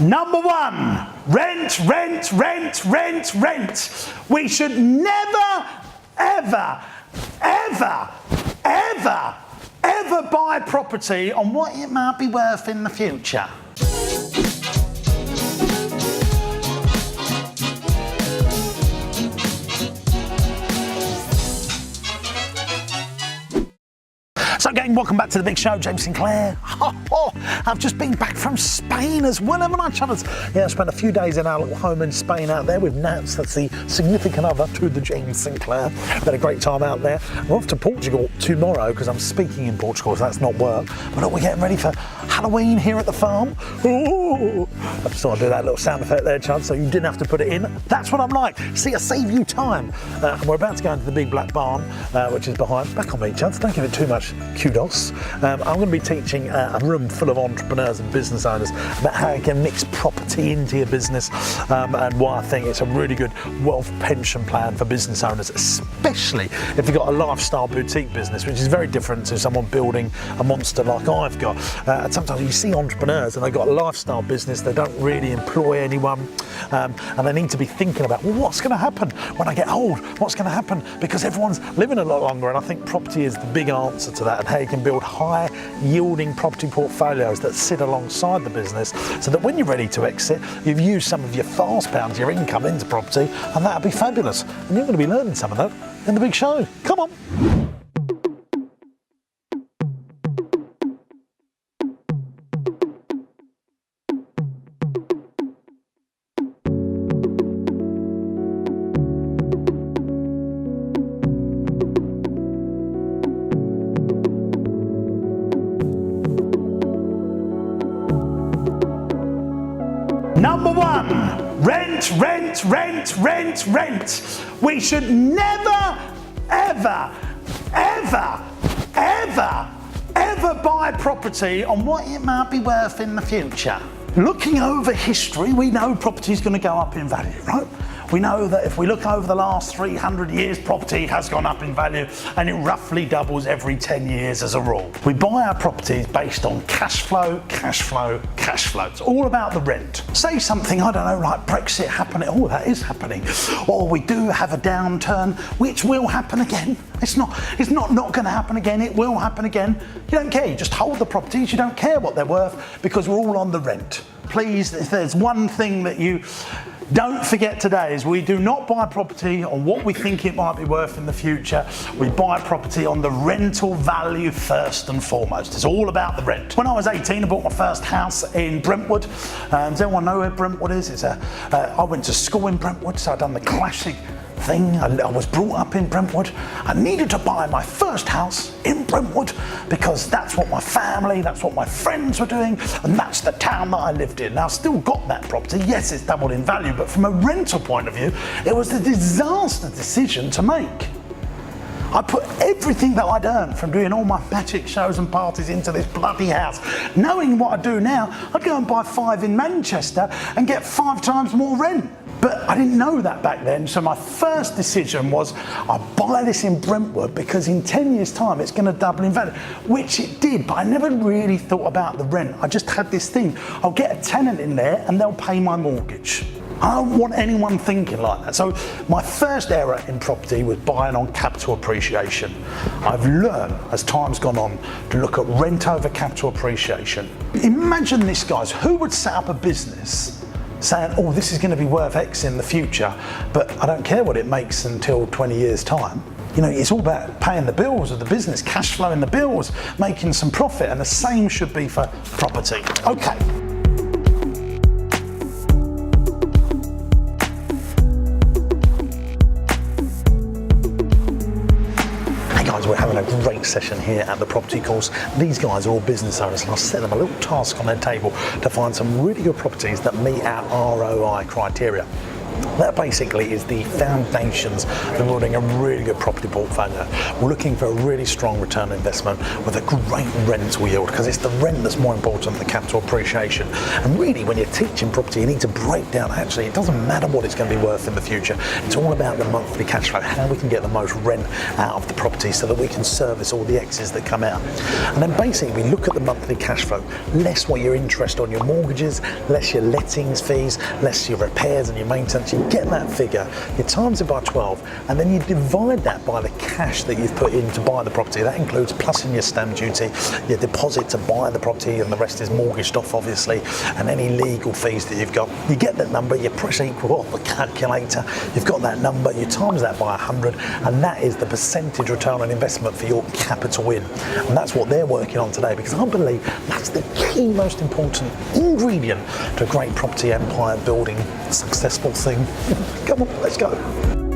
Number one, rent, rent, rent, rent, rent. We should never, ever, ever, ever, ever buy property on what it might be worth in the future. So again, welcome back to the big show, James Sinclair. I've just been back from Spain as well, haven't I, Chubbers? Yeah, I spent a few days in our little home in Spain out there with Nats, that's the significant other to the James Sinclair. Had a great time out there. We're off to Portugal tomorrow because I'm speaking in Portugal, so that's not work. But look, we're getting ready for Halloween here at the farm. Ooh. I just thought I'd do that little sound effect there, Chubbs, so you didn't have to put it in. That's what I'm like. See, I save you time. And we're about to go into the big black barn, which is behind. Back on me, Chubbs, don't give it too much kudos. I'm going to be teaching a room full of entrepreneurs and business owners about how you can mix property into your business and why I think it's a really good wealth pension plan for business owners, especially if you've got a lifestyle boutique business, which is very different to someone building a monster like I've got. And sometimes you see entrepreneurs and they've got a lifestyle business, they don't really employ anyone, and they need to be thinking about, well, what's going to happen when I get old? What's going to happen? Because everyone's living a lot longer, and I think property is the big answer to that, and how you can build high yielding property portfolios that sit alongside the business so that when you're ready to exit, you've used some of your fast pounds, your income into property, and that'll be fabulous. And you're going to be learning some of that in the big show. Come on. Number one, rent, rent, rent, rent, rent. We should never, ever, ever, ever, ever buy property on what it might be worth in the future. Looking over history, we know property is going to go up in value, right? We know that if we look over the last 300 years, property has gone up in value, and it roughly doubles every 10 years as a rule. We buy our properties based on cash flow, cash flow, cash flow. It's all about the rent. Say something, I don't know, like Brexit happening. Oh, that is happening. Or we do have a downturn, which will happen again. It's not going to happen again. It will happen again. You don't care. You just hold the properties. You don't care what they're worth because we're all on the rent. Please, if there's one thing that you don't forget today, is we do not buy property on what we think it might be worth in the future. We buy property on the rental value first and foremost. It's all about the rent. When I was 18, I bought my first house in Brentwood. Does anyone know where Brentwood is? I went to school in Brentwood, so I'd done the classic thing. I was brought up in Brentwood. I needed to buy my first house in Brentwood because that's what my family, that's what my friends were doing, and that's the town that I lived in. Now, I've still got that property. Yes, it's doubled in value, but from a rental point of view, it was a disaster decision to make. I put everything that I'd earned from doing all my magic shows and parties into this bloody house. Knowing what I do now, I'd go and buy 5 in Manchester and get 5 times more rent. But I didn't know that back then, so my first decision was I'll buy this in Brentwood because in 10 years' time it's going to double in value, which it did, but I never really thought about the rent. I just had this thing, I'll get a tenant in there and they'll pay my mortgage. I don't want anyone thinking like that. So my first error in property was buying on capital appreciation. I've learned as time's gone on to look at rent over capital appreciation. Imagine this, guys, who would set up a business saying, oh, this is going to be worth X in the future, but I don't care what it makes until 20 years' time. You know, it's all about paying the bills of the business, cash flowing the bills, making some profit, and the same should be for property. Okay. We're having a great session here at the property course. These guys are all business owners, and I'll set them a little task on their table to find some really good properties that meet our ROI criteria. That basically is the foundations of building a really good property portfolio. We're looking for a really strong return on investment with a great rental yield, because it's the rent that's more important than the capital appreciation. And really, when you're teaching property, you need to break down, actually, it doesn't matter what it's going to be worth in the future. It's all about the monthly cash flow, how we can get the most rent out of the property so that we can service all the exes that come out. And then basically, we look at the monthly cash flow, less what your interest on your mortgages, less your lettings fees, less your repairs and your maintenance. You get that figure, you times it by 12, and then you divide that by the cash that you've put in to buy the property. That includes plus in your stamp duty, your deposit to buy the property, and the rest is mortgaged off, obviously, and any legal fees that you've got. You get that number, you press equal on the calculator, you've got that number, you times that by 100, and that is the percentage return on investment for your capital in. And that's what they're working on today, because I believe that's the key, most important ingredient to a great property empire building successful thing. Come on, let's go.